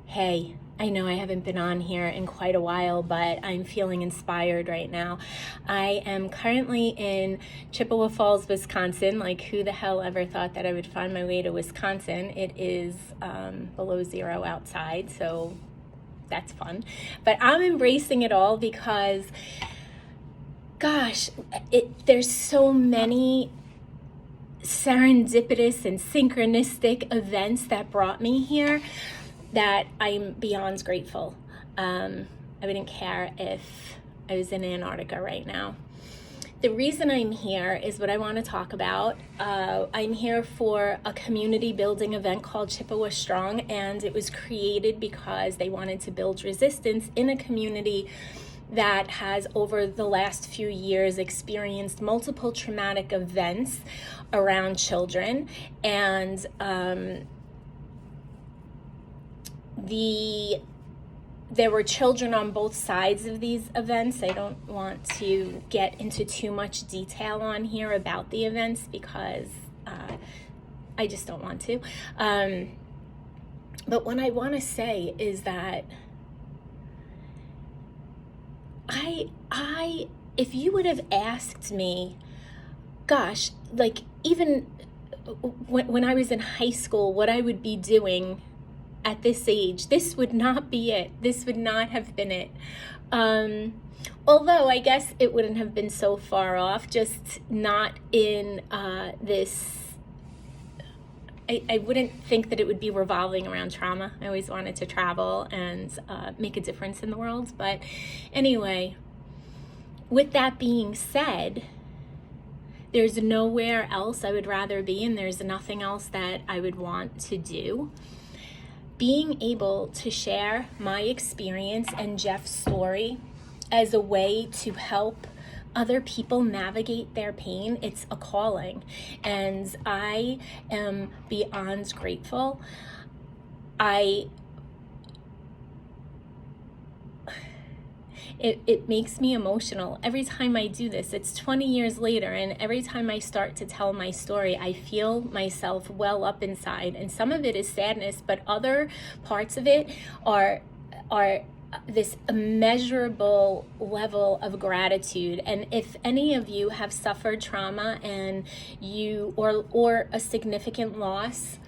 Hey, I know I haven't been on here in quite a while, but I'm feeling inspired right now. I am currently in Chippewa Falls, Wisconsin. Like, who the hell ever thought that I would find my way to Wisconsin? It is below zero outside, so that's fun. But I'm embracing it all because, gosh, there's so many serendipitous and synchronistic events that brought me here that I'm beyond grateful. I wouldn't care if I was in Antarctica right now. The reason I'm here is what I want to talk about. I'm here for a community building event called Chippewa Strong, and it was created because they wanted to build resistance in a community that has over the last few years experienced multiple traumatic events around children. And there were children on both sides of these events. I don't want to get into too much detail on here about the events because I just don't want to. But what I want to say is that if you would have asked me, gosh, like even when I was in high school, what I would be doing at this age, this would not be it. This would not have been it. Although I guess it wouldn't have been so far off, just not in this. I wouldn't think that it would be revolving around trauma. I always wanted to travel and make a difference in the world. But anyway, with that being said, there's nowhere else I would rather be, and there's nothing else that I would want to do. Being able to share my experience and Jeff's story as a way to help other people navigate their pain, it's a calling, and I am beyond grateful. It makes me emotional every time I do this. It's 20 years later, and every time I start to tell my story, I feel myself well up inside, and some of it is sadness, but other parts of it are this immeasurable level of gratitude. And if any of you have suffered trauma and you or a significant loss,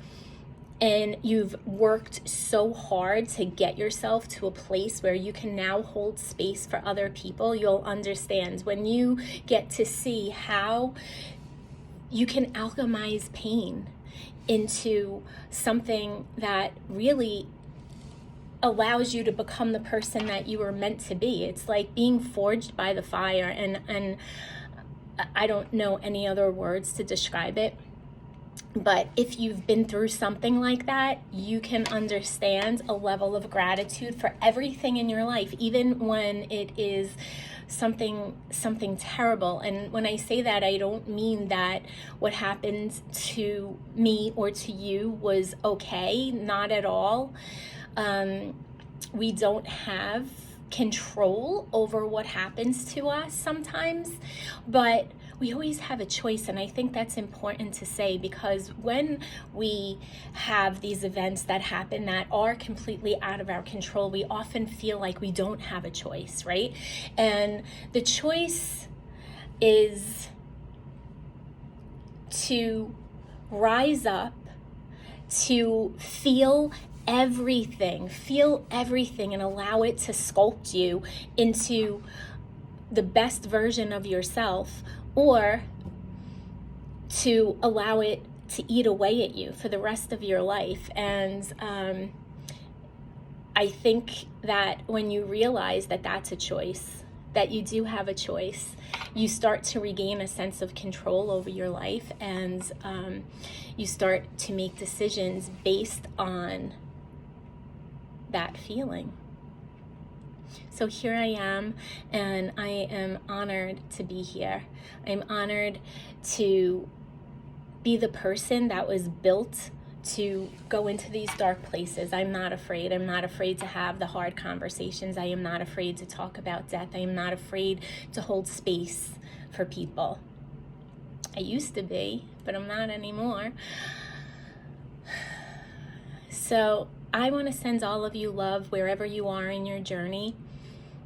and you've worked so hard to get yourself to a place where you can now hold space for other people, you'll understand when you get to see how you can alchemize pain into something that really allows you to become the person that you were meant to be. It's like being forged by the fire, and I don't know any other words to describe it. But if you've been through something like that, you can understand a level of gratitude for everything in your life, even when it is something terrible. And when I say that, I don't mean that what happened to me or to you was okay, not at all. We don't have control over what happens to us sometimes, but we always have a choice. And I think that's important to say, because when we have these events that happen that are completely out of our control, we often feel like we don't have a choice, right? And the choice is to rise up, to feel everything and allow it to sculpt you into the best version of yourself, or to allow it to eat away at you for the rest of your life. And I think that when you realize that that's a choice, that you do have a choice, you start to regain a sense of control over your life, and you start to make decisions based on that feeling. So here I am, and I am honored to be here. I'm honored to be the person that was built to go into these dark places. I'm not afraid. I'm not afraid to have the hard conversations. I am not afraid to talk about death. I am not afraid to hold space for people. I used to be, but I'm not anymore. So I want to send all of you love wherever you are in your journey.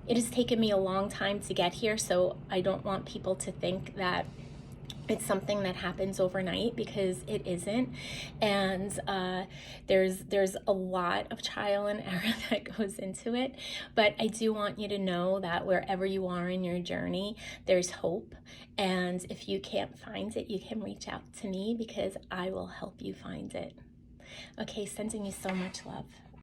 It has taken me a long time to get here, so I don't want people to think that it's something that happens overnight, because it isn't. And there's a lot of trial and error that goes into it. But I do want you to know that wherever you are in your journey, there's hope. And if you can't find it, you can reach out to me, because I will help you find it. Okay, sending you so much love.